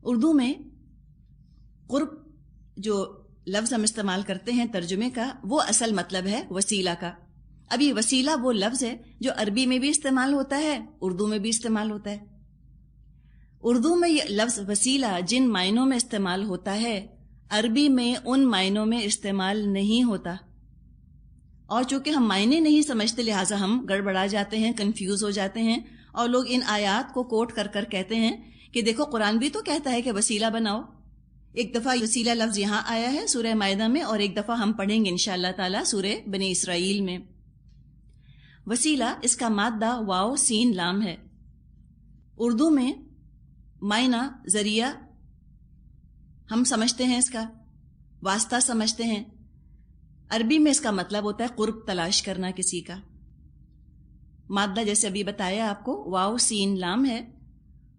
اردو میں قرب جو لفظ ہم استعمال کرتے ہیں ترجمے کا، وہ اصل مطلب ہے وسیلہ کا. اب یہ وسیلہ وہ لفظ ہے جو عربی میں بھی استعمال ہوتا ہے، اردو میں بھی استعمال ہوتا ہے. اردو میں یہ لفظ وسیلہ جن معنوں میں استعمال ہوتا ہے، عربی میں ان معنوں میں استعمال نہیں ہوتا. اور چونکہ ہم معنی نہیں سمجھتے لہٰذا ہم گڑبڑا جاتے ہیں، کنفیوز ہو جاتے ہیں، اور لوگ ان آیات کو کوٹ کر کر کہتے ہیں کہ دیکھو قرآن بھی تو کہتا ہے کہ وسیلہ بناؤ. ایک دفعہ وسیلہ لفظ یہاں آیا ہے سورہ مائدہ میں، اور ایک دفعہ ہم پڑھیں گے انشاءاللہ تعالی سورہ بنی اسرائیل میں. وسیلہ اس کا مادہ واو سین لام ہے. اردو میں معنی ذریعہ ہم سمجھتے ہیں، اس کا واسطہ سمجھتے ہیں. عربی میں اس کا مطلب ہوتا ہے قرب تلاش کرنا کسی کا. مادہ جیسے ابھی بتایا آپ کو واو سین لام ہے،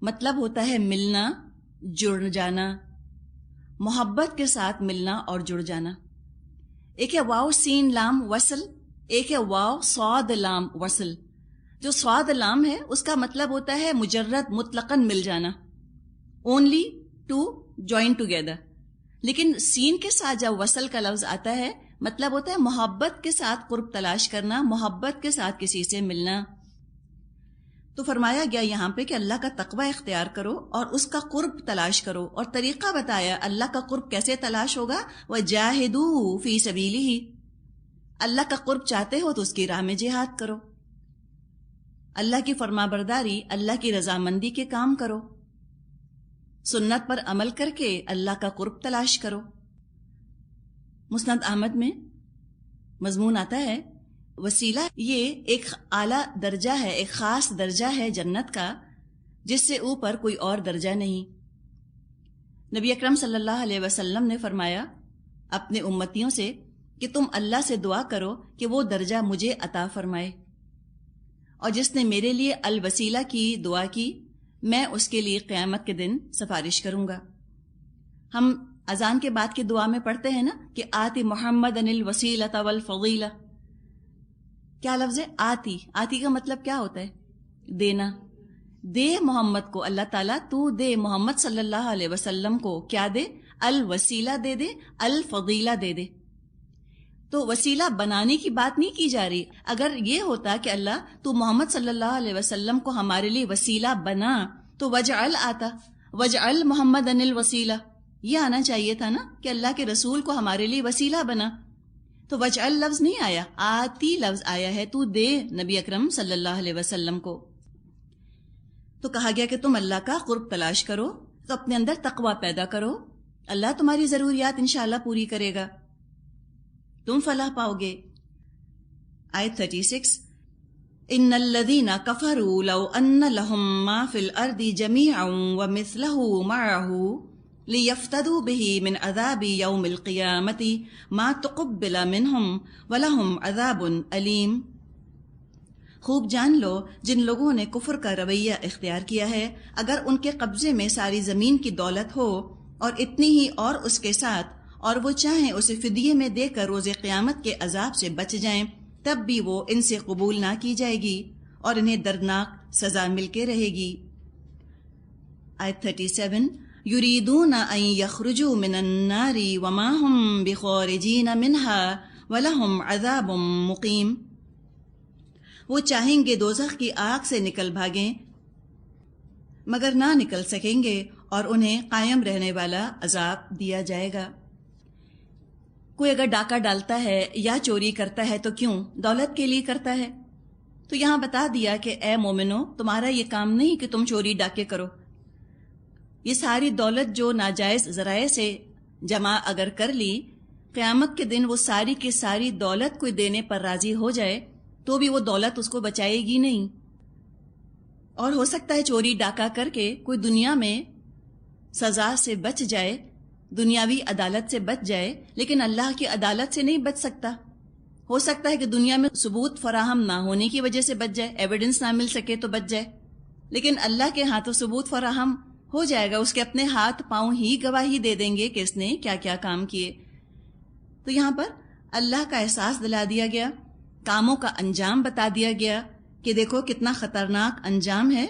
مطلب ہوتا ہے ملنا، جڑ جانا، محبت کے ساتھ ملنا اور جڑ جانا. ایک ہے واو سین لام وصل، ایک ہے واو صاد لام وصل. جو صاد لام ہے اس کا مطلب ہوتا ہے مجرد مطلقاً مل جانا، اونلی ٹو جوائن ٹوگیدر. لیکن سین کے ساتھ جب وصل کا لفظ آتا ہے مطلب ہوتا ہے محبت کے ساتھ قرب تلاش کرنا، محبت کے ساتھ کسی سے ملنا. تو فرمایا گیا یہاں پہ کہ اللہ کا تقوی اختیار کرو اور اس کا قرب تلاش کرو، اور طریقہ بتایا اللہ کا قرب کیسے تلاش ہوگا. وَجَاهِدُوا فِي سَبِيلِهِ، اللہ کا قرب چاہتے ہو تو اس کی راہ میں جہاد کرو، اللہ کی فرما برداری، اللہ کی رضامندی کے کام کرو، سنت پر عمل کر کے اللہ کا قرب تلاش کرو. مسند احمد میں مضمون آتا ہے وسیلہ یہ ایک اعلیٰ درجہ ہے، ایک خاص درجہ ہے جنت کا، جس سے اوپر کوئی اور درجہ نہیں. نبی اکرم صلی اللہ علیہ وسلم نے فرمایا اپنے امتیوں سے کہ تم اللہ سے دعا کرو کہ وہ درجہ مجھے عطا فرمائے، اور جس نے میرے لیے الوسیلہ کی دعا کی میں اس کے لیے قیامت کے دن سفارش کروں گا. ہم اذان کے بعد کی دعا میں پڑھتے ہیں نا کہ آتی محمد الوسیلۃ والفضیلہ. کیا لفظ ہے؟ آتی. آتی کا مطلب کیا ہوتا ہے؟ دینا. دے محمد کو، اللہ تعالیٰ تو دے محمد صلی اللہ علیہ وسلم کو کیا دے؟ الوسیلہ دے دے، الفضیلہ دے دے. تو وسیلہ بنانے کی بات نہیں کی جا رہی. اگر یہ ہوتا کہ اللہ تو محمد صلی اللہ علیہ وسلم کو ہمارے لیے وسیلہ بنا تو وجعل آتا، وجعل محمد الوسیلہ، یہ آنا چاہیے تھا نا کہ اللہ کے رسول کو ہمارے لیے وسیلہ بنا. تو وجعل لفظ نہیں آیا، آتی لفظ آیا ہے، تو دے نبی اکرم صلی اللہ علیہ وسلم کو. تو کہا گیا کہ تم اللہ کا قرب تلاش کرو، تو اپنے اندر تقوی پیدا کرو، اللہ تمہاری ضروریات انشاءاللہ پوری کرے گا، تم فلاح پاؤ گے. آیت 36 ان الذین کفروا لو ان لهم ما فی الارض جميعا ومثله معه لیفتدوا به من عذاب یوم القیامة ما تقبل منهم ولهم عذاب علیم. خوب جان لو جن لوگوں نے کفر کا رویہ اختیار کیا ہے، اگر ان کے قبضے میں ساری زمین کی دولت ہو اور اتنی ہی اور اس کے ساتھ، اور وہ چاہیں اسے فدیے میں دے کر روز قیامت کے عذاب سے بچ جائیں، تب بھی وہ ان سے قبول نہ کی جائے گی اور انہیں دردناک سزا مل کے رہے گی. آیت 37 یریدون ان یخرجوا من النار وما هم بخارجین منها ولهم عذاب مقیم. وہ چاہیں گے دوزخ کی آگ سے نکل بھاگیں مگر نہ نکل سکیں گے اور انہیں قائم رہنے والا عذاب دیا جائے گا. کوئی اگر ڈاکہ ڈالتا ہے یا چوری کرتا ہے تو کیوں؟ دولت کے لیے کرتا ہے. تو یہاں بتا دیا کہ اے مومنو، تمہارا یہ کام نہیں کہ تم چوری ڈاکے کرو. یہ ساری دولت جو ناجائز ذرائع سے جمع اگر کر لی، قیامت کے دن وہ ساری کی ساری دولت کوئی دینے پر راضی ہو جائے تو بھی وہ دولت اس کو بچائے گی نہیں. اور ہو سکتا ہے چوری ڈاکہ کر کے کوئی دنیا میں سزا سے بچ جائے، دنیاوی عدالت سے بچ جائے، لیکن اللہ کی عدالت سے نہیں بچ سکتا. ہو سکتا ہے کہ دنیا میں ثبوت فراہم نہ ہونے کی وجہ سے بچ جائے، ایویڈنس نہ مل سکے تو بچ جائے، لیکن اللہ کے ہاں تو ثبوت فراہم ہو جائے گا. اس کے اپنے ہاتھ پاؤں ہی گواہی دے دیں گے کہ اس نے کیا کیا کام کیے. تو یہاں پر اللہ کا احساس دلا دیا گیا، کاموں کا انجام بتا دیا گیا کہ دیکھو کتنا خطرناک انجام ہے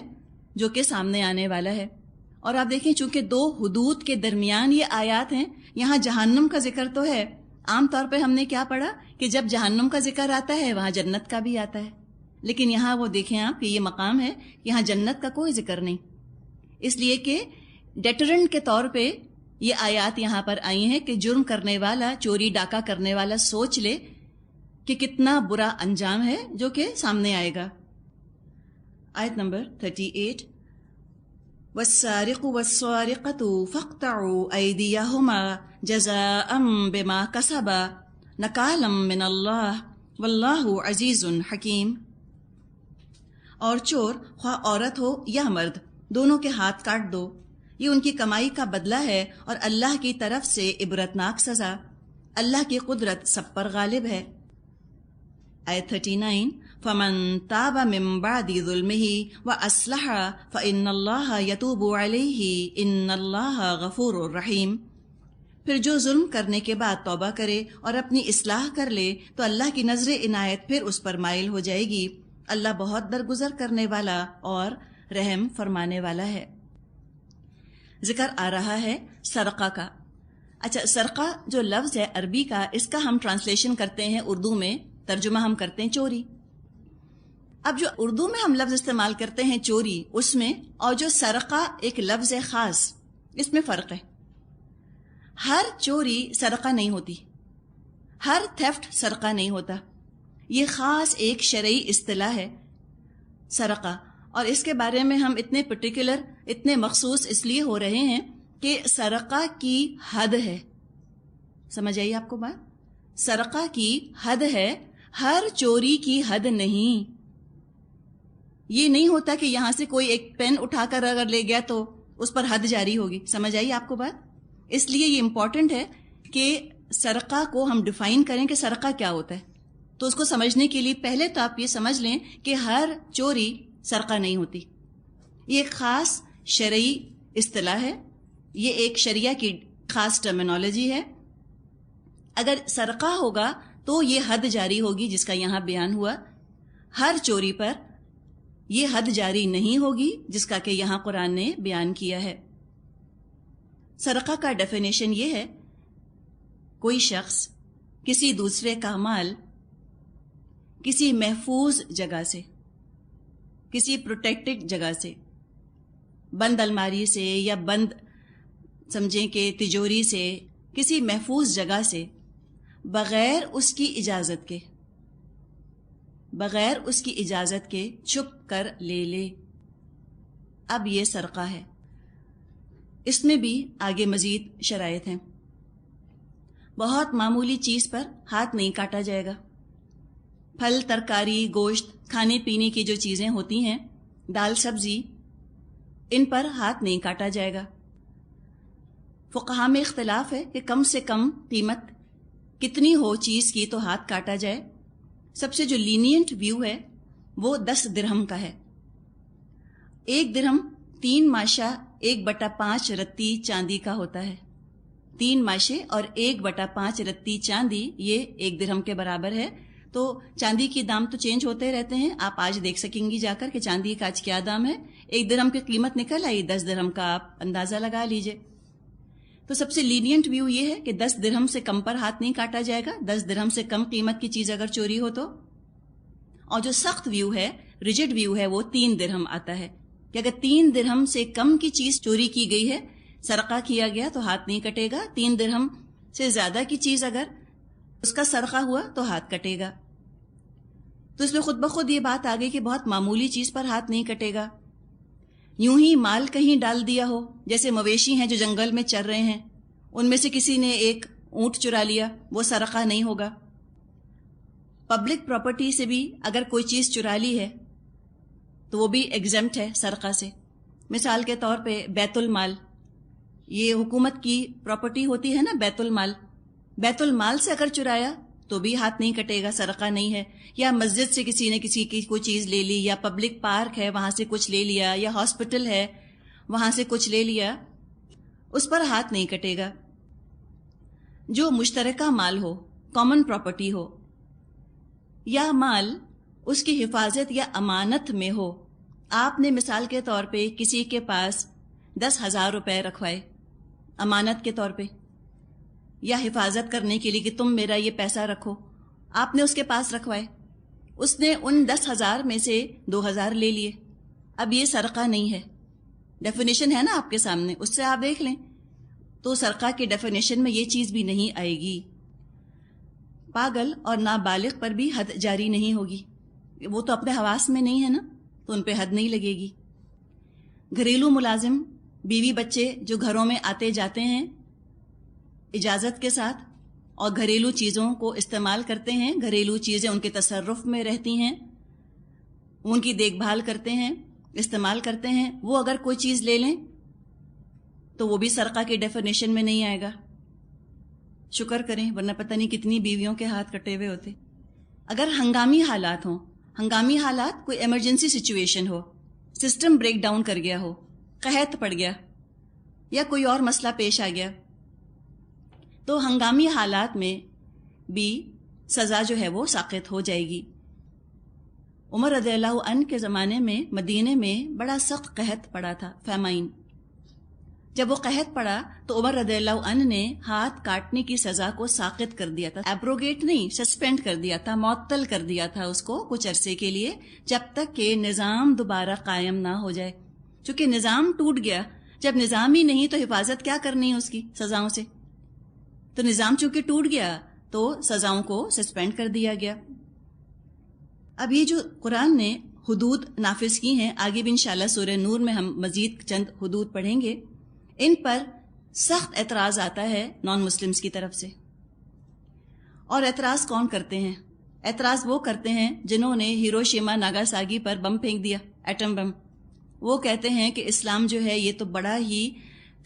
جو کہ سامنے آنے والا ہے. اور آپ دیکھیں چونکہ دو حدود کے درمیان یہ آیات ہیں، یہاں جہنم کا ذکر تو ہے، عام طور پہ ہم نے کیا پڑھا کہ جب جہنم کا ذکر آتا ہے وہاں جنت کا بھی آتا ہے، لیکن یہاں وہ دیکھیں آپ کہ یہ مقام ہے، یہاں جنت کا کوئی ذکر نہیں، اس لیے کہ ڈیٹرنٹ کے طور پہ یہ آیات یہاں پر آئی ہیں کہ جرم کرنے والا، چوری ڈاکہ کرنے والا سوچ لے کہ کتنا برا انجام ہے جو کہ سامنے آئے گا۔ آیت نمبر 38، وَالسَّارِقُ وَالسَّارِقَةُ فَاقْطَعُوا أَيْدِيَهُمَا جَزَاءً بِمَا كَسَبَا نَكَالًا مِّنَ اللَّهِ وَاللَّهُ عَزِيزٌ حَكِيمٌ۔ اور چور خواہ عورت ہو یا مرد، دونوں کے ہاتھ کاٹ دو، یہ ان کی کمائی کا بدلہ ہے اور اللہ کی طرف سے عبرتناک سزا، اللہ کی قدرت سب پر غالب ہے۔ آیت 39، فَمَن تَابَ مِن بَعْدِ ظُلْمِهِ وَأَصْلَحَ فَإِنَّ اللَّهَ يَتُوبُ عَلَيْهِ إِنَّ اللَّهَ غَفُورٌ رَحِيمٌ۔ پھر جو ظلم کرنے کے بعد توبہ کرے اور اپنی اصلاح کر لے تو اللہ کی نظر عنایت پھر اس پر مائل ہو جائے گی، اللہ بہت درگزر کرنے والا اور رحم فرمانے والا ہے۔ ذکر آ رہا ہے سرقہ کا۔ اچھا، سرقہ جو لفظ ہے عربی کا، اس کا ہم ٹرانسلیشن کرتے ہیں اردو میں، ترجمہ ہم کرتے ہیں چوری۔ اب جو اردو میں ہم لفظ استعمال کرتے ہیں چوری، اس میں اور جو سرقہ ایک لفظ ہے خاص، اس میں فرق ہے۔ ہر چوری سرقہ نہیں ہوتی، ہر تھیفٹ سرقہ نہیں ہوتا، یہ خاص ایک شرعی اصطلاح ہے سرقہ، اور اس کے بارے میں ہم اتنے پرٹیکولر، اتنے مخصوص اس لیے ہو رہے ہیں کہ سرقہ کی حد ہے۔ سمجھ آئی آپ کو بات؟ سرقہ کی حد ہے، ہر چوری کی حد نہیں۔ یہ نہیں ہوتا کہ یہاں سے کوئی ایک پین اٹھا کر اگر لے گیا تو اس پر حد جاری ہوگی۔ سمجھ آئی آپ کو بات؟ اس لیے یہ امپورٹنٹ ہے کہ سرقہ کو ہم ڈیفائن کریں کہ سرقہ کیا ہوتا ہے۔ تو اس کو سمجھنے کے لیے پہلے تو آپ یہ سمجھ لیں کہ ہر چوری سرقہ نہیں ہوتی، یہ ایک خاص شرعی اصطلاح ہے، یہ ایک شریعہ کی خاص ٹرمینالوجی ہے۔ اگر سرقہ ہوگا تو یہ حد جاری ہوگی جس کا یہاں بیان ہوا، ہر چوری پر یہ حد جاری نہیں ہوگی جس کا کہ یہاں قرآن نے بیان کیا ہے۔ سرقہ کا ڈیفینیشن یہ ہے، کوئی شخص کسی دوسرے کا مال کسی محفوظ جگہ سے، کسی پروٹیکٹڈ جگہ سے، بند الماری سے یا بند سمجھیں کہ تجوری سے، کسی محفوظ جگہ سے بغیر اس کی اجازت کے، بغیر اس کی اجازت کے چھپ کر لے لے، اب یہ سرقہ ہے۔ اس میں بھی آگے مزید شرائط ہیں۔ بہت معمولی چیز پر ہاتھ نہیں کاٹا جائے گا، پھل، ترکاری، گوشت، کھانے پینے کی جو چیزیں ہوتی ہیں، دال، سبزی، ان پر ہاتھ نہیں کاٹا جائے گا۔ فقہا میں اختلاف ہے کہ کم سے کم قیمت کتنی ہو چیز کی تو ہاتھ کاٹا جائے۔ سب سے جو لینینٹ ویو ہے وہ 10 درہم کا ہے۔ 1 درہم 3 ماشا 1/5 رتی چاندی کا ہوتا ہے۔ 3 ماشے اور 1/5 رتی چاندی یہ 1 درہم کے برابر ہے۔ تو چاندی کی دام تو چینج ہوتے رہتے ہیں، آپ آج دیکھ سکیں گی جا کر کہ چاندی کا آج کیا دام ہے۔ 1 درہم کی قیمت نکل آئی، 10 درہم کا آپ اندازہ لگا لیجئے۔ تو سب سے لینینٹ ویو یہ ہے کہ 10 درہم سے کم پر ہاتھ نہیں کاٹا جائے گا، 10 درہم سے کم قیمت کی چیز اگر چوری ہو تو۔ اور جو سخت ویو ہے، ریجڈ ویو ہے، وہ 3 درہم آتا ہے کہ اگر 3 درہم سے کم کی چیز چوری کی گئی ہے، سرقہ کیا گیا تو ہاتھ نہیں کٹے گا۔ 3 درہم سے زیادہ کی چیز اگر اس کا سرقہ ہوا تو ہاتھ کٹے گا۔ تو اس میں خود بخود یہ بات آ گئی کہ بہت معمولی چیز پر ہاتھ نہیں کٹے گا۔ یوں ہی مال کہیں ڈال دیا ہو، جیسے مویشی ہیں جو جنگل میں چر رہے ہیں، ان میں سے کسی نے ایک اونٹ چرا لیا، وہ سرقہ نہیں ہوگا۔ پبلک پراپرٹی سے بھی اگر کوئی چیز چرا لی ہے تو وہ بھی ایگزمپٹ ہے سرقہ سے۔ مثال کے طور پہ بیت المال، یہ حکومت کی پراپرٹی ہوتی ہے نا، بیت المال، بیت المال سے اگر چرایا تو بھی ہاتھ نہیں کٹے گا، سرقہ نہیں ہے۔ یا مسجد سے کسی نے کسی کی کوئی چیز لے لی، یا پبلک پارک ہے وہاں سے کچھ لے لیا، یا ہاسپٹل ہے وہاں سے کچھ لے لیا، اس پر ہاتھ نہیں کٹے گا۔ جو مشترکہ مال ہو، کامن پراپرٹی ہو، یا مال اس کی حفاظت یا امانت میں ہو، آپ نے مثال کے طور پہ کسی کے پاس 10,000 روپے رکھوائے امانت کے طور پہ یا حفاظت کرنے کے لیے کہ تم میرا یہ پیسہ رکھو، آپ نے اس کے پاس رکھوائے، اس نے ان 10,000 میں سے 2,000 لے لیے، اب یہ سرقہ نہیں ہے۔ ڈیفینیشن ہے نا آپ کے سامنے، اس سے آپ دیکھ لیں، تو سرقہ کی ڈیفینیشن میں یہ چیز بھی نہیں آئے گی۔ پاگل اور نابالغ پر بھی حد جاری نہیں ہوگی، وہ تو اپنے حواس میں نہیں ہے نا، تو ان پہ حد نہیں لگے گی۔ گھریلو ملازم، بیوی بچے جو گھروں میں آتے جاتے ہیں اجازت کے ساتھ اور گھریلو چیزوں کو استعمال کرتے ہیں، گھریلو چیزیں ان کے تصرف میں رہتی ہیں، ان کی دیکھ بھال کرتے ہیں، استعمال کرتے ہیں، وہ اگر کوئی چیز لے لیں تو وہ بھی سرقہ کی ڈیفینیشن میں نہیں آئے گا۔ شکر کریں، ورنہ پتہ نہیں کتنی بیویوں کے ہاتھ کٹے ہوئے ہوتے۔ اگر ہنگامی حالات ہوں، ہنگامی حالات کوئی ایمرجنسی سچویشن ہو، سسٹم بریک ڈاؤن کر گیا ہو، قحط پڑ گیا یا کوئی اور مسئلہ پیش آ گیا، تو ہنگامی حالات میں بھی سزا جو ہے وہ ساقط ہو جائے گی۔ عمر رضی اللہ عنہ کے زمانے میں مدینے میں بڑا سخت قحط پڑا تھا، فیمائن۔ جب وہ قحط پڑا تو عمر رضی اللہ عنہ نے ہاتھ کاٹنے کی سزا کو ساقط کر دیا تھا، ایبروگیٹ نہیں، سسپینڈ کر دیا تھا، معطل کر دیا تھا اس کو کچھ عرصے کے لیے، جب تک کہ نظام دوبارہ قائم نہ ہو جائے۔ چونکہ نظام ٹوٹ گیا، جب نظام ہی نہیں تو حفاظت کیا کرنی ہے اس کی سزاؤں سے، تو نظام چونکہ ٹوٹ گیا تو سزاؤں کو سسپینڈ کر دیا گیا۔ اب یہ جو قرآن نے حدود نافذ کی ہیں، آگے بھی انشاءاللہ سورہ نور میں ہم مزید چند حدود پڑھیں گے، ان پر سخت اعتراض آتا ہے نان مسلمز کی طرف سے۔ اور اعتراض کون کرتے ہیں؟ اعتراض وہ کرتے ہیں جنہوں نے ہیروشیما ناگاساکی پر بم پھینک دیا، ایٹم بم۔ وہ کہتے ہیں کہ اسلام جو ہے یہ تو بڑا ہی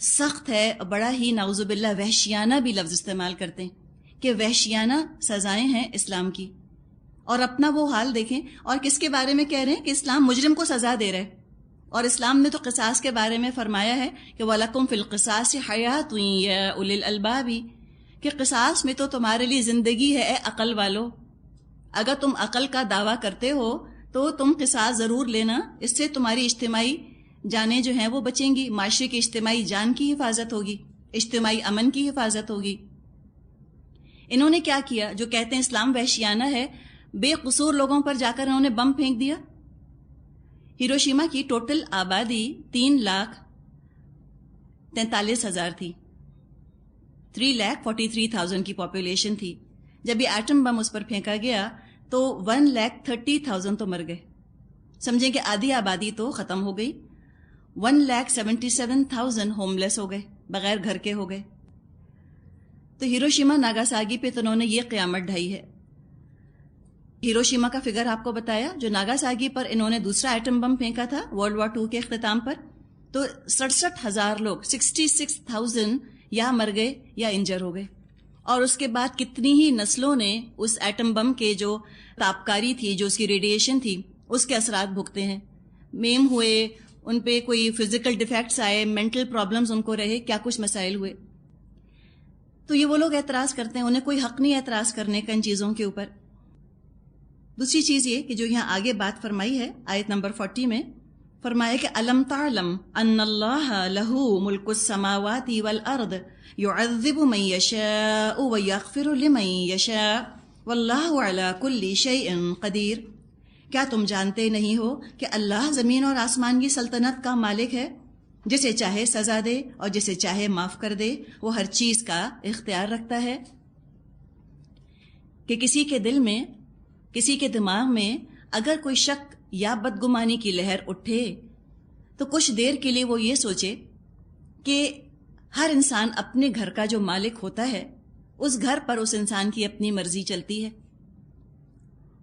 سخت ہے، بڑا ہی نعوذ باللہ وحشیانہ بھی لفظ استعمال کرتے ہیں کہ وحشیانہ سزائیں ہیں اسلام کی۔ اور اپنا وہ حال دیکھیں، اور کس کے بارے میں کہہ رہے ہیں کہ اسلام مجرم کو سزا دے رہا ہے، اور اسلام نے تو قصاص کے بارے میں فرمایا ہے کہ وَلَكُمْ فِي الْقِصَاصِ حَيَاةٌ يَا أُولِي الْأَلْبَابِ، کہ قصاص میں تو تمہارے لیے زندگی ہے اے عقل والو۔ اگر تم عقل کا دعویٰ کرتے ہو تو تم قصاص ضرور لینا، اس سے تمہاری اجتماعی جانیں جو ہیں وہ بچیں گی، معاشرے کی اجتماعی جان کی حفاظت ہوگی، اجتماعی امن کی حفاظت ہوگی۔ انہوں نے کیا کیا؟ جو کہتے ہیں اسلام وحشیانہ ہے، بے قصور لوگوں پر جا کر انہوں نے بم پھینک دیا۔ ہیروشیما کی ٹوٹل آبادی 3,43,000 تھی، 3,43,000 کی پاپولیشن تھی۔ جب یہ ایٹم بم اس پر پھینکا گیا تو 1,30,000 تو مر گئے، سمجھیں کہ آدھی آبادی تو ختم ہو گئی۔ 1,77,000 ہوم لیس ہو گئے، بغیر گھر کے ہو گئے۔ تو ہیروشیما ناگاساکی پہ تو انہوں نے یہ قیامت ڈھائی ہے۔ ہیروشیما کا فگر آپ کو بتایا، جو ناگاساکی پر انہوں نے دوسرا ایٹم بم پھینکا تھا ورلڈ وار 2 کے اختتام پر، تو 67,000 لوگ، 66,000 یا مر گئے یا انجر ہو گئے۔ اور اس کے بعد کتنی ہی نسلوں نے اس ایٹم بم کے جو تابکاری تھی، جو اس کی ریڈیشن تھی، اس کے اثرات بھگتے ہیں، میم ہوئے، ان پہ کوئی فزیکل ڈیفیکٹس آئے، مینٹل پرابلمز ان کو رہے، کیا کچھ مسائل ہوئے۔ تو یہ وہ لوگ اعتراض کرتے ہیں، انہیں کوئی حق نہیں اعتراض کرنے کا ان چیزوں کے اوپر۔ دوسری چیز یہ کہ جو یہاں آگے بات فرمائی ہے آیت نمبر 40 میں، فرمایا کہ الم تعلم ان اللہ لہ ملک السماوات والارض يعذب من يشاء ويغفر لمن يشاء واللہ علی کل شیء قدیر۔ کیا تم جانتے نہیں ہو کہ اللہ زمین اور آسمان کی سلطنت کا مالک ہے، جسے چاہے سزا دے اور جسے چاہے معاف کر دے، وہ ہر چیز کا اختیار رکھتا ہے۔ کہ کسی کے دل میں، کسی کے دماغ میں اگر کوئی شک یا بدگمانی کی لہر اٹھے تو کچھ دیر کے لیے وہ یہ سوچے کہ ہر انسان اپنے گھر کا جو مالک ہوتا ہے، اس گھر پر اس انسان کی اپنی مرضی چلتی ہے،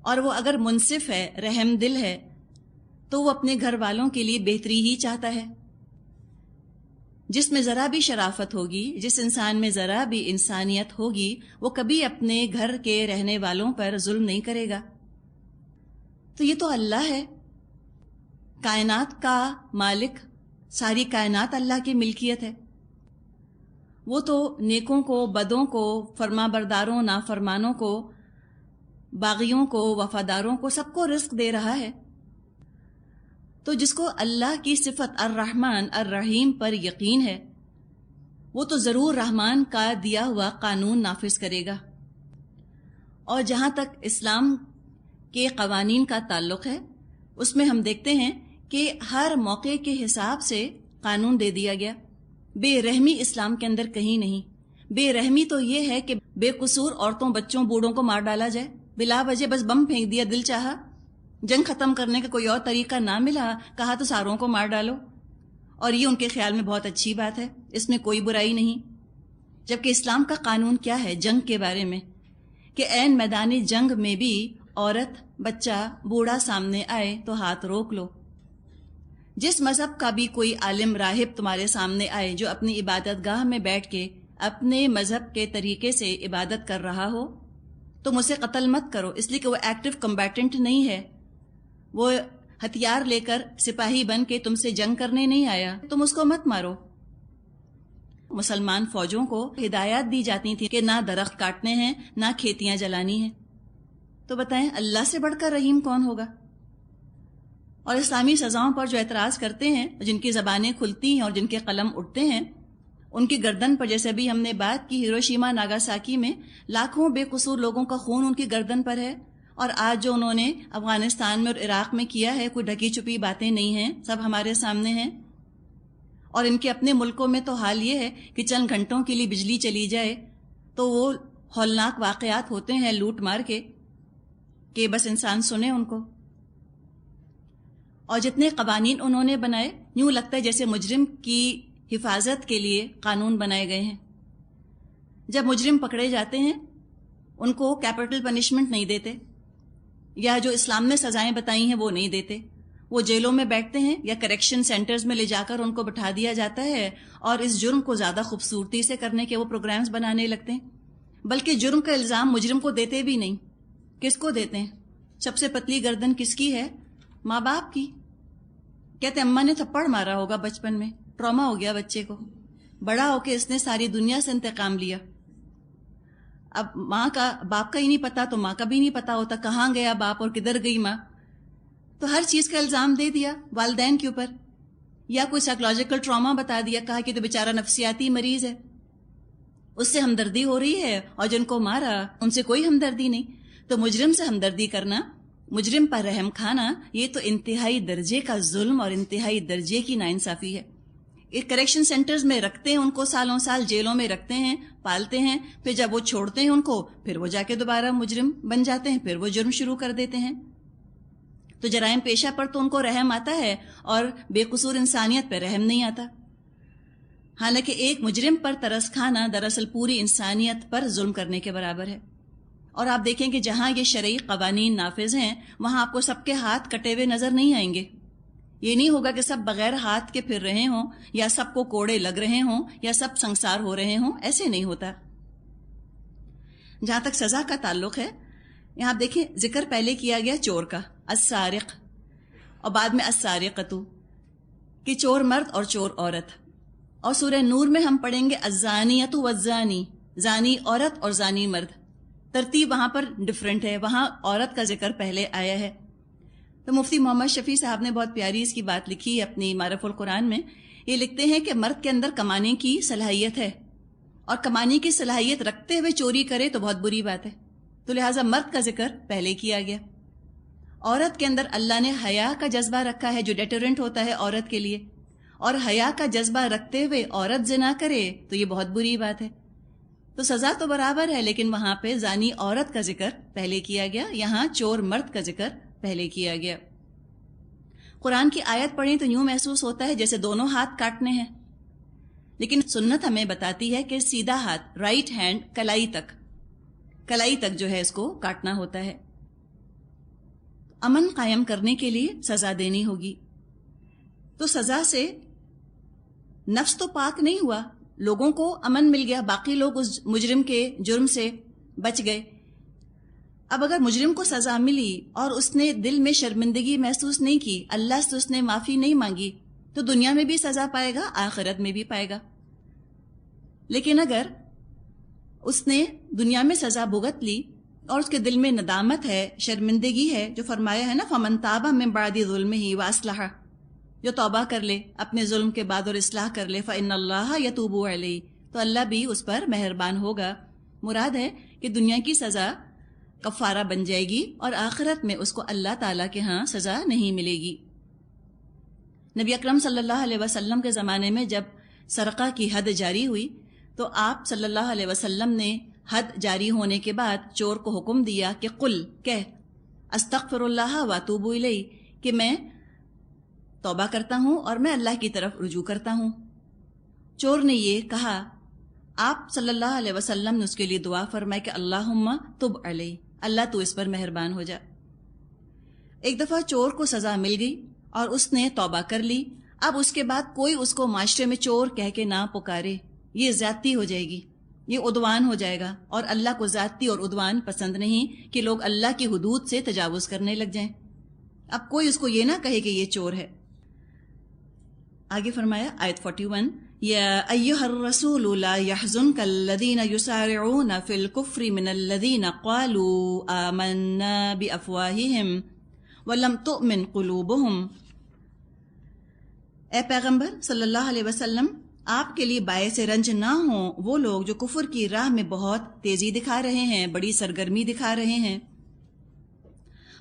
اور وہ اگر منصف ہے، رحم دل ہے، تو وہ اپنے گھر والوں کے لیے بہتری ہی چاہتا ہے۔ جس میں ذرا بھی شرافت ہوگی، جس انسان میں ذرا بھی انسانیت ہوگی، وہ کبھی اپنے گھر کے رہنے والوں پر ظلم نہیں کرے گا۔ تو یہ تو اللہ ہے، کائنات کا مالک، ساری کائنات اللہ کی ملکیت ہے۔ وہ تو نیکوں کو، بدوں کو، فرما برداروں، نافرمانوں کو، باغیوں کو، وفاداروں کو، سب کو رزق دے رہا ہے۔ تو جس کو اللہ کی صفت الرحمن الرحیم پر یقین ہے وہ تو ضرور رحمان کا دیا ہوا قانون نافذ کرے گا. اور جہاں تک اسلام کے قوانین کا تعلق ہے اس میں ہم دیکھتے ہیں کہ ہر موقع کے حساب سے قانون دے دیا گیا. بے رحمی اسلام کے اندر کہیں نہیں. بے رحمی تو یہ ہے کہ بے قصور عورتوں بچوں بوڑھوں کو مار ڈالا جائے بلا وجہ، بس بم پھینک دیا دل چاہا. جنگ ختم کرنے کا کوئی اور طریقہ نہ ملا، کہا تو ساروں کو مار ڈالو، اور یہ ان کے خیال میں بہت اچھی بات ہے، اس میں کوئی برائی نہیں. جبکہ اسلام کا قانون کیا ہے جنگ کے بارے میں کہ عین میدان جنگ میں بھی عورت بچہ بوڑھا سامنے آئے تو ہاتھ روک لو. جس مذہب کا بھی کوئی عالم راہب تمہارے سامنے آئے جو اپنی عبادت گاہ میں بیٹھ کے اپنے مذہب کے طریقے سے عبادت کر رہا ہو تم اسے قتل مت کرو، اس لیے کہ وہ ایکٹیو کمبیٹنٹ نہیں ہے، وہ ہتھیار لے کر سپاہی بن کے تم سے جنگ کرنے نہیں آیا، تم اس کو مت مارو. مسلمان فوجوں کو ہدایات دی جاتی تھی کہ نہ درخت کاٹنے ہیں نہ کھیتیاں جلانی ہیں. تو بتائیں اللہ سے بڑھ کر رحیم کون ہوگا؟ اور اسلامی سزاؤں پر جو اعتراض کرتے ہیں، جن کی زبانیں کھلتی ہیں اور جن کے قلم اٹھتے ہیں، ان کی گردن پر، جیسے بھی ہم نے بات کی ہیروشیما ناگاساکی میں لاکھوں بے قصور لوگوں کا خون ان کی گردن پر ہے. اور آج جو انہوں نے افغانستان میں اور عراق میں کیا ہے کوئی ڈھکی چھپی باتیں نہیں ہیں، سب ہمارے سامنے ہیں. اور ان کے اپنے ملکوں میں تو حال یہ ہے کہ چند گھنٹوں کے لیے بجلی چلی جائے تو وہ ہولناک واقعات ہوتے ہیں لوٹ مار کے کہ بس انسان سنے ان کو. اور جتنے قوانین انہوں نے بنائے یوں لگتا ہے جیسے مجرم کی حفاظت کے لیے قانون بنائے گئے ہیں. جب مجرم پکڑے جاتے ہیں ان کو کیپٹل پنشمنٹ نہیں دیتے، یا جو اسلام نے سزائیں بتائی ہیں وہ نہیں دیتے. وہ جیلوں میں بیٹھتے ہیں یا کریکشن سینٹرز میں لے جا کر ان کو بٹھا دیا جاتا ہے، اور اس جرم کو زیادہ خوبصورتی سے کرنے کے وہ پروگرامز بنانے لگتے ہیں. بلکہ جرم کا الزام مجرم کو دیتے بھی نہیں. کس کو دیتے ہیں؟ سب سے پتلی گردن کس کی ہے؟ ماں باپ کی. کہتے اماں نے تھپڑ مارا ہوگا بچپن میں، ٹراما ہو گیا بچے کو، بڑا ہو کے اس نے ساری دنیا سے انتقام لیا. اب ماں کا باپ کا ہی نہیں پتا تو ماں کا بھی نہیں پتا ہوتا کہاں گیا باپ اور کدھر گئی ماں. تو ہر چیز کا الزام دے دیا والدین کے اوپر، یا کوئی سائیکولوجیکل ٹراما بتا دیا، کہا کہ تو بیچارہ نفسیاتی مریض ہے، اس سے ہمدردی ہو رہی ہے، اور جن کو مارا ان سے کوئی ہمدردی نہیں. تو مجرم سے ہمدردی کرنا، مجرم پر رحم کھانا، یہ تو انتہائی درجے کا ظلم اور انتہائی درجے کی ناانصافی ہے. کریکشن سینٹرز میں رکھتے ہیں ان کو، سالوں سال جیلوں میں رکھتے ہیں، پالتے ہیں، پھر جب وہ چھوڑتے ہیں ان کو پھر وہ جا کے دوبارہ مجرم بن جاتے ہیں، پھر وہ جرم شروع کر دیتے ہیں. تو جرائم پیشہ پر تو ان کو رحم آتا ہے اور بے قصور انسانیت پہ رحم نہیں آتا. حالانکہ ایک مجرم پر ترس کھانا دراصل پوری انسانیت پر ظلم کرنے کے برابر ہے. اور آپ دیکھیں کہ جہاں یہ شرعی قوانین نافذ ہیں وہاں آپ کو سب کے ہاتھ کٹے ہوئے نظر نہیں آئیں گے. یہ نہیں ہوگا کہ سب بغیر ہاتھ کے پھر رہے ہوں، یا سب کو کوڑے لگ رہے ہوں، یا سب سنسار ہو رہے ہوں، ایسے نہیں ہوتا. جہاں تک سزا کا تعلق ہے، یہاں آپ دیکھیں ذکر پہلے کیا گیا چور کا، السارق، اور بعد میں السارقۃ، کہ چور مرد اور چور عورت. اور سورہ نور میں ہم پڑھیں گے الزانیۃ والزانی، زانی عورت اور زانی مرد. ترتیب وہاں پر ڈفرینٹ ہے، وہاں عورت کا ذکر پہلے آیا ہے. تو مفتی محمد شفیع صاحب نے بہت پیاری اس کی بات لکھی ہے اپنی معرف القرآن میں. یہ لکھتے ہیں کہ مرد کے اندر کمانے کی صلاحیت ہے، اور کمانے کی صلاحیت رکھتے ہوئے چوری کرے تو بہت بری بات ہے. تو لہٰذا مرد کا ذکر پہلے کیا گیا. عورت کے اندر اللہ نے حیا کا جذبہ رکھا ہے جو ڈیٹرنٹ ہوتا ہے عورت کے لیے، اور حیا کا جذبہ رکھتے ہوئے عورت زنا کرے تو یہ بہت بری بات ہے. تو سزا تو برابر ہے، لیکن وہاں پہ زانی عورت کا ذکر پہلے کیا گیا، یہاں چور مرد کا ذکر پہلے کیا گیا. قرآن کی آیت پڑھیں تو یوں محسوس ہوتا ہے جیسے دونوں ہاتھ کاٹنے ہیں، لیکن سنت ہمیں بتاتی ہے کہ سیدھا ہاتھ، رائٹ ہینڈ، کلائی تک جو ہے اس کو کاٹنا ہوتا ہے. امن قائم کرنے کے لیے سزا دینی ہوگی. تو سزا سے نفس تو پاک نہیں ہوا، لوگوں کو امن مل گیا، باقی لوگ اس مجرم کے جرم سے بچ گئے. اب اگر مجرم کو سزا ملی اور اس نے دل میں شرمندگی محسوس نہیں کی، اللہ سے اس نے معافی نہیں مانگی، تو دنیا میں بھی سزا پائے گا، آخرت میں بھی پائے گا. لیکن اگر اس نے دنیا میں سزا بھگت لی اور اس کے دل میں ندامت ہے، شرمندگی ہے، جو فرمایا ہے نا فَمَن تَابَ مِن بَعْدِ ظُلْمِهِ وَأَصْلَحَ، جو توبہ کر لے اپنے ظلم کے بعد اور اصلاح کر لے فإن اللہ یتوب علیہ، تو اللہ بھی اس پر مہربان ہوگا۔ مراد ہے کہ دنیا کی سزا کفارہ بن جائے گی اور آخرت میں اس کو اللہ تعالیٰ کے ہاں سزا نہیں ملے گی۔ نبی اکرم صلی اللہ علیہ وسلم کے زمانے میں جب سرقہ کی حد جاری ہوئی تو آپ صلی اللہ علیہ وسلم نے حد جاری ہونے کے بعد چور کو حکم دیا کہ قل کہہ استغفر اللہ واتوب الیہ، کہ میں توبہ کرتا ہوں اور میں اللہ کی طرف رجوع کرتا ہوں۔ چور نے یہ کہا، آپ صلی اللہ علیہ وسلم نے اس کے لیے دعا فرمائی کہ اللہم تب علیہ، اللہ تو اس پر مہربان ہو جا۔ ایک دفعہ چور کو سزا مل گئی اور اس نے توبہ کر لی۔ اب اس کے بعد کوئی اس کو معاشرے میں چور کہہ کے نہ پکارے، یہ زیادتی ہو جائے گی، یہ عدوان ہو جائے گا، اور اللہ کو زیادتی اور عدوان پسند نہیں کہ لوگ اللہ کی حدود سے تجاوز کرنے لگ جائیں۔ اب کوئی اس کو یہ نہ کہے کہ یہ چور ہے۔ آگے فرمایا آیت 41، یا ایھا الرسول لا يحزنک الذین یسارعون فی الکفر من الذین قالوا آمنا بافواہہم ولم تؤمن قلوبہم۔ اے پیغمبر صلی اللہ علیہ وسلم، آپ کے لیے باعث رنج نہ ہوں وہ لوگ جو کفر کی راہ میں بہت تیزی دکھا رہے ہیں، بڑی سرگرمی دکھا رہے ہیں،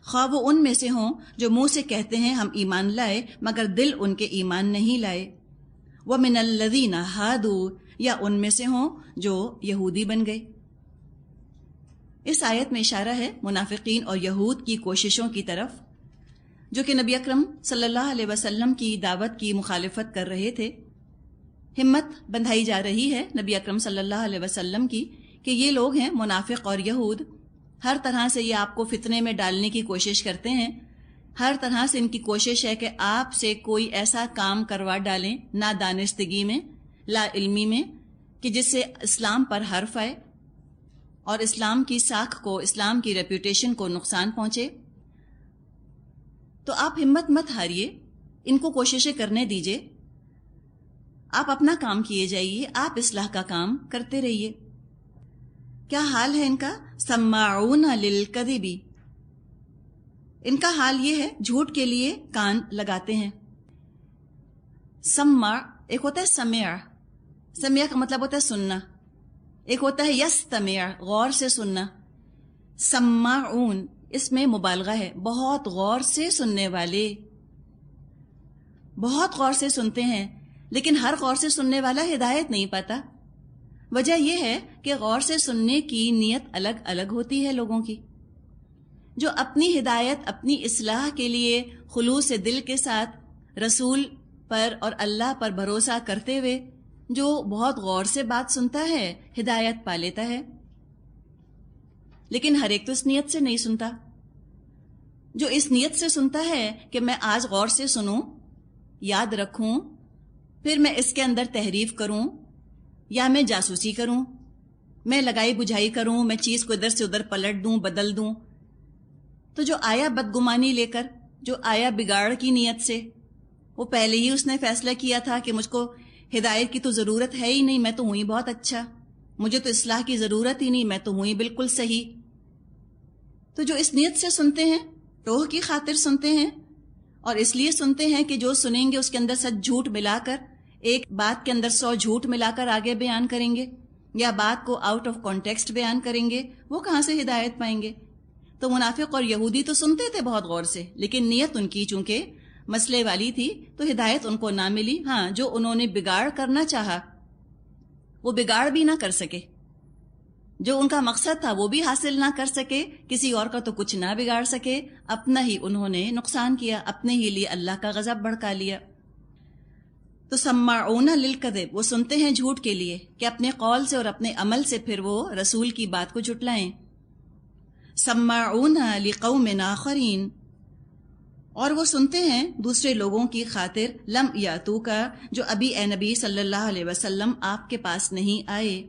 خواہ وہ ان میں سے ہوں جو منہ سے کہتے ہیں ہم ایمان لائے مگر دل ان کے ایمان نہیں لائے، وَمِنَ الَّذِينَ هَادُوا، یا ان میں سے ہوں جو یہودی بن گئے۔ اس آیت میں اشارہ ہے منافقین اور یہود کی کوششوں کی طرف، جو کہ نبی اکرم صلی اللہ علیہ وسلم کی دعوت کی مخالفت کر رہے تھے۔ ہمت بندھائی جا رہی ہے نبی اکرم صلی اللہ علیہ وسلم کی کہ یہ لوگ ہیں منافق اور یہود، ہر طرح سے یہ آپ کو فتنے میں ڈالنے کی کوشش کرتے ہیں، ہر طرح سے ان کی کوشش ہے کہ آپ سے کوئی ایسا کام کروا ڈالیں نادانستگی میں، لا علمی میں، کہ جس سے اسلام پر حرف آئے اور اسلام کی ساکھ کو، اسلام کی ریپوٹیشن کو نقصان پہنچے۔ تو آپ ہمت مت ہاریے، ان کو کوششیں کرنے دیجئے، آپ اپنا کام کیے جائیے، آپ اصلاح کا کام کرتے رہیے۔ کیا حال ہے ان کا؟ سماعون للکذب، ان کا حال یہ ہے جھوٹ کے لیے کان لگاتے ہیں۔ سمع ایک ہوتا ہے سمع، سمع کا مطلب ہوتا ہے سننا، ایک ہوتا ہے یستمع غور سے سننا۔ سماعون اس میں مبالغہ ہے، بہت غور سے سننے والے، بہت غور سے سنتے ہیں، لیکن ہر غور سے سننے والا ہدایت نہیں پاتا۔ وجہ یہ ہے کہ غور سے سننے کی نیت الگ الگ ہوتی ہے لوگوں کی۔ جو اپنی ہدایت، اپنی اصلاح کے لیے خلوص دل کے ساتھ رسول پر اور اللہ پر بھروسہ کرتے ہوئے جو بہت غور سے بات سنتا ہے، ہدایت پا لیتا ہے، لیکن ہر ایک تو اس نیت سے نہیں سنتا۔ جو اس نیت سے سنتا ہے کہ میں آج غور سے سنوں، یاد رکھوں، پھر میں اس کے اندر تحریف کروں، یا میں جاسوسی کروں، میں لگائی بجھائی کروں، میں چیز کو ادھر سے ادھر پلٹ دوں، بدل دوں، تو جو آیا بدگمانی لے کر، جو آیا بگاڑ کی نیت سے، وہ پہلے ہی اس نے فیصلہ کیا تھا کہ مجھ کو ہدایت کی تو ضرورت ہے ہی نہیں، میں تو ہوں ہی بہت اچھا، مجھے تو اصلاح کی ضرورت ہی نہیں، میں تو ہوں ہی بالکل صحیح۔ تو جو اس نیت سے سنتے ہیں، روح کی خاطر سنتے ہیں، اور اس لیے سنتے ہیں کہ جو سنیں گے اس کے اندر سچ جھوٹ ملا کر، ایک بات کے اندر 100 جھوٹ ملا کر آگے بیان کریں گے، یا بات کو آؤٹ آف کانٹیکسٹ بیان کریں گے، وہ کہاں سے ہدایت پائیں گے؟ تو منافق اور یہودی تو سنتے تھے بہت غور سے، لیکن نیت ان کی چونکہ مسئلے والی تھی تو ہدایت ان کو نہ ملی۔ ہاں، جو انہوں نے بگاڑ کرنا چاہا وہ بگاڑ بھی نہ کر سکے، جو ان کا مقصد تھا وہ بھی حاصل نہ کر سکے، کسی اور کا تو کچھ نہ بگاڑ سکے، اپنا ہی انہوں نے نقصان کیا، اپنے ہی لیے اللہ کا غضب بھڑکا لیا۔ تو سماعون للکذب، وہ سنتے ہیں جھوٹ کے لیے کہ اپنے قول سے اور اپنے عمل سے پھر وہ رسول کی بات کو جھٹلائیں۔ سماعون لقوم آخرین، اور وہ سنتے ہیں دوسرے لوگوں کی خاطر، لم یاتوک، جو ابھی اے نبی صلی اللہ علیہ وسلم آپ کے پاس نہیں آئے،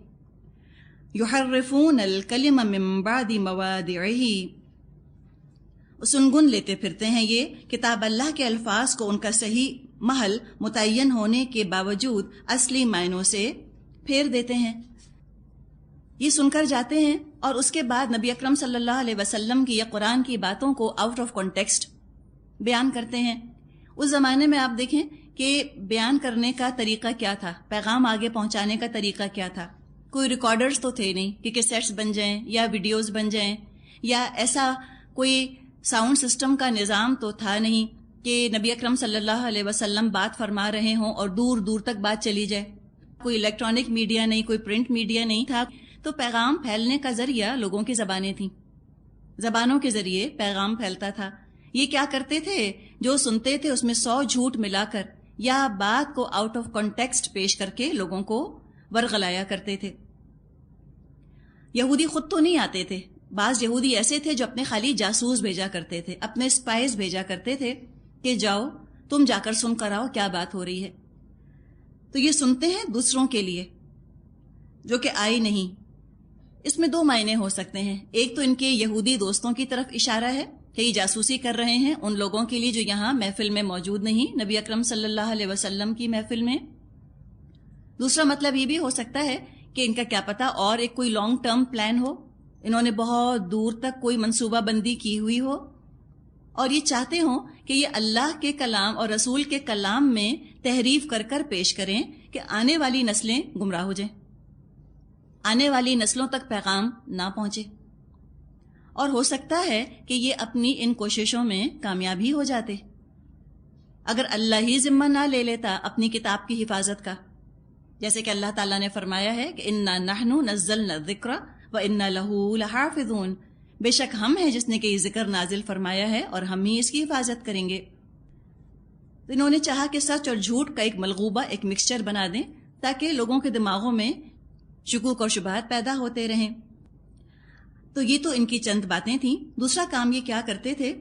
یحرفون الکلم من بعد مواضعہ، سنگن لیتے پھرتے ہیں یہ کتاب اللہ کے الفاظ کو ان کا صحیح محل متعین ہونے کے باوجود اصلی معنوں سے پھیر دیتے ہیں۔ یہ سن کر جاتے ہیں اور اس کے بعد نبی اکرم صلی اللہ علیہ وسلم کی یا قرآن کی باتوں کو آؤٹ آف کانٹیکسٹ بیان کرتے ہیں، اس زمانے میں آپ دیکھیں کہ بیان کرنے کا طریقہ کیا تھا، پیغام آگے پہنچانے کا طریقہ کیا تھا. کوئی ریکارڈرز تو تھے نہیں کہ کیسٹس بن جائیں یا ویڈیوز بن جائیں، یا ایسا کوئی ساؤنڈ سسٹم کا نظام تو تھا نہیں کہ نبی اکرم صلی اللہ علیہ وسلم بات فرما رہے ہوں اور دور دور تک بات چلی جائے. کوئی الیکٹرانک میڈیا نہیں، کوئی پرنٹ میڈیا نہیں تھا. تو پیغام پھیلنے کا ذریعہ لوگوں کی زبانیں تھیں، زبانوں کے ذریعے پیغام پھیلتا تھا. یہ کیا کرتے تھے، جو سنتے تھے اس میں 100 جھوٹ ملا کر یا بات کو آؤٹ آف کانٹیکسٹ پیش کر کے لوگوں کو ورغلایا کرتے تھے. یہودی خود تو نہیں آتے تھے، بعض یہودی ایسے تھے جو اپنے خالی جاسوس بھیجا کرتے تھے، اپنے اسپائز بھیجا کرتے تھے کہ جاؤ تم جا کر سن کر آؤ کیا بات ہو رہی ہے. تو یہ سنتے ہیں دوسروں کے لیے جو کہ آئی نہیں. اس میں 2 معنی ہو سکتے ہیں. ایک تو ان کے یہودی دوستوں کی طرف اشارہ ہے کہ یہ جاسوسی کر رہے ہیں ان لوگوں کے لیے جو یہاں محفل میں موجود نہیں، نبی اکرم صلی اللہ علیہ وسلم کی محفل میں. دوسرا مطلب یہ بھی ہو سکتا ہے کہ ان کا کیا پتہ اور ایک کوئی لانگ ٹرم پلان ہو، انہوں نے بہت دور تک کوئی منصوبہ بندی کی ہوئی ہو اور یہ چاہتے ہوں کہ یہ اللہ کے کلام اور رسول کے کلام میں تحریف کر کر پیش کریں کہ آنے والی نسلیں گمراہ ہو جائیں، آنے والی نسلوں تک پیغام نہ پہنچے. اور ہو سکتا ہے کہ یہ اپنی ان کوششوں میں کامیاب ہی ہو جاتے اگر اللہ ہی ذمہ نہ لے لیتا اپنی کتاب کی حفاظت کا. جیسے کہ اللہ تعالیٰ نے فرمایا ہے کہ انا نحن نزلنا الذکر وانا لہ لحافظون، بے شک ہم ہیں جس نے کہ یہ ذکر نازل فرمایا ہے اور ہم ہی اس کی حفاظت کریں گے. تو انہوں نے چاہا کہ سچ اور جھوٹ کا ایک ملغوبہ، ایک مکسچر بنا دیں تاکہ لوگوں کے دماغوں میں شکوک اور شبہات پیدا ہوتے رہیں. تو یہ تو ان کی چند باتیں تھیں. دوسرا کام یہ کیا کرتے تھے،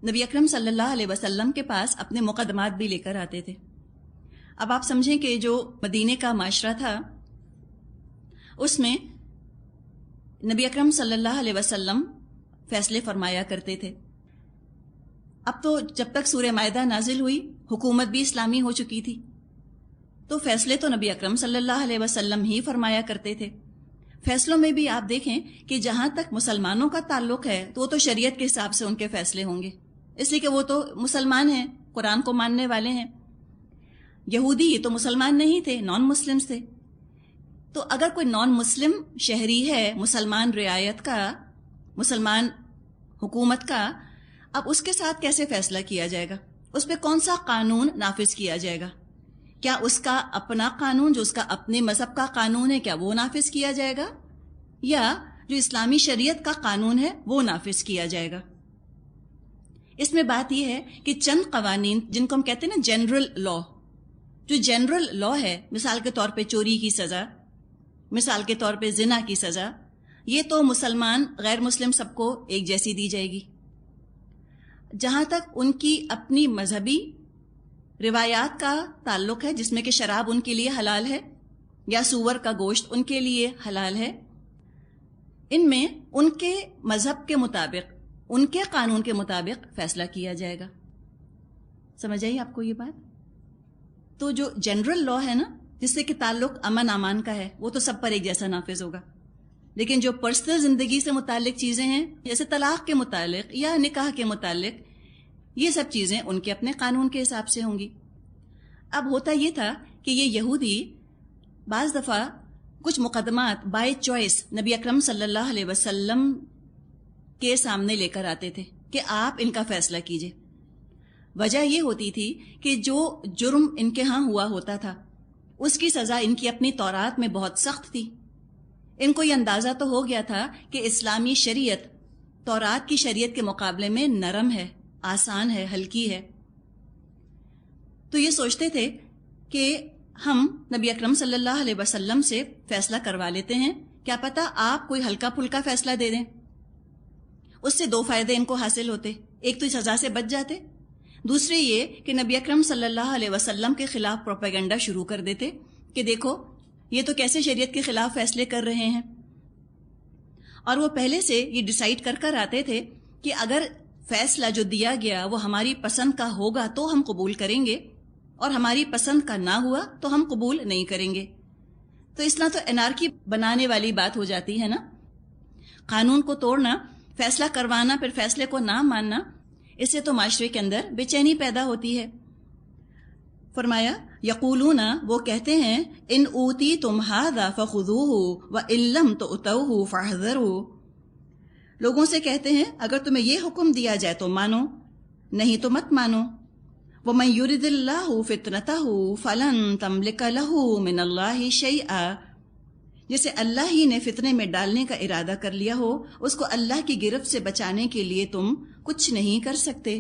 نبی اکرم صلی اللہ علیہ وسلم کے پاس اپنے مقدمات بھی لے کر آتے تھے. اب آپ سمجھیں کہ جو مدینے کا معاشرہ تھا اس میں نبی اکرم صلی اللہ علیہ وسلم فیصلے فرمایا کرتے تھے. اب تو جب تک سورہ مائدہ نازل ہوئی حکومت بھی اسلامی ہو چکی تھی، تو فیصلے تو نبی اکرم صلی اللہ علیہ وسلم ہی فرمایا کرتے تھے. فیصلوں میں بھی آپ دیکھیں کہ جہاں تک مسلمانوں کا تعلق ہے تو وہ تو شریعت کے حساب سے ان کے فیصلے ہوں گے، اس لیے کہ وہ تو مسلمان ہیں، قرآن کو ماننے والے ہیں. یہودی یہ تو مسلمان نہیں تھے، نان مسلمز تھے. تو اگر کوئی نان مسلم شہری ہے مسلمان رعایت کا، مسلمان حکومت کا، اب اس کے ساتھ کیسے فیصلہ کیا جائے گا؟ اس پہ کون سا قانون نافذ کیا جائے گا؟ کیا اس کا اپنا قانون جو اس کا اپنے مذہب کا قانون ہے کیا وہ نافذ کیا جائے گا، یا جو اسلامی شریعت کا قانون ہے وہ نافذ کیا جائے گا؟ اس میں بات یہ ہے کہ چند قوانین جن کو ہم کہتے ہیں نا جنرل لا، جو جنرل لا ہے، مثال کے طور پہ چوری کی سزا، مثال کے طور پہ زنا کی سزا، یہ تو مسلمان غیر مسلم سب کو ایک جیسی دی جائے گی. جہاں تک ان کی اپنی مذہبی روایات کا تعلق ہے جس میں کہ شراب ان کے لیے حلال ہے یا سور کا گوشت ان کے لیے حلال ہے، ان میں ان کے مذہب کے مطابق، ان کے قانون کے مطابق فیصلہ کیا جائے گا. سمجھ آئی آپ کو یہ بات؟ تو جو جنرل لا ہے نا جس سے کہ تعلق امن امان کا ہے وہ تو سب پر ایک جیسا نافذ ہوگا، لیکن جو پرسنل زندگی سے متعلق چیزیں ہیں جیسے طلاق کے متعلق یا نکاح کے متعلق، یہ سب چیزیں ان کے اپنے قانون کے حساب سے ہوں گی. اب ہوتا یہ تھا کہ یہ یہودی بعض دفعہ کچھ مقدمات بائی چوائس نبی اکرم صلی اللہ علیہ وسلم کے سامنے لے کر آتے تھے کہ آپ ان کا فیصلہ کیجئے. وجہ یہ ہوتی تھی کہ جو جرم ان کے ہاں ہوا ہوتا تھا اس کی سزا ان کی اپنی تورات میں بہت سخت تھی. ان کو یہ اندازہ تو ہو گیا تھا کہ اسلامی شریعت تورات کی شریعت کے مقابلے میں نرم ہے، آسان ہے، ہلکی ہے. تو یہ سوچتے تھے کہ ہم نبی اکرم صلی اللہ علیہ وسلم سے فیصلہ کروا لیتے ہیں، کیا پتہ آپ کوئی ہلکا پھلکا فیصلہ دے دیں. اس سے 2 فائدے ان کو حاصل ہوتے، ایک تو سزا سے بچ جاتے، دوسرے یہ کہ نبی اکرم صلی اللہ علیہ وسلم کے خلاف پروپیگنڈا شروع کر دیتے کہ دیکھو یہ تو کیسے شریعت کے خلاف فیصلے کر رہے ہیں. اور وہ پہلے سے یہ ڈیسائیڈ کر کر آتے تھے کہ اگر فیصلہ جو دیا گیا وہ ہماری پسند کا ہوگا تو ہم قبول کریں گے، اور ہماری پسند کا نہ ہوا تو ہم قبول نہیں کریں گے. تو اس طرح تو انارکی بنانے والی بات ہو جاتی ہے نا، قانون کو توڑنا، فیصلہ کروانا پھر فیصلے کو نہ ماننا. اس سے تو معاشرے کے اندر بے چینی پیدا ہوتی ہے۔ فرمایا یقولون، وہ کہتے ہیں، ان اوتیتم ھذا فخذوہ وان لم تؤتوہ فاحذروا، لوگوں سے کہتے ہیں اگر تمہیں یہ حکم دیا جائے تو مانو، نہیں تو مت مانو۔ وَمَن يُرِدِ اللَّهُ فِتْنَتَهُ فَلَن تَمْلِكَ لَهُ مِنَ اللَّهِ شَيْئًا، جسے اللہ ہی نے فتنے میں ڈالنے کا ارادہ کر لیا ہو، اس کو اللہ کی گرفت سے بچانے کے لیے تم کچھ نہیں کر سکتے۔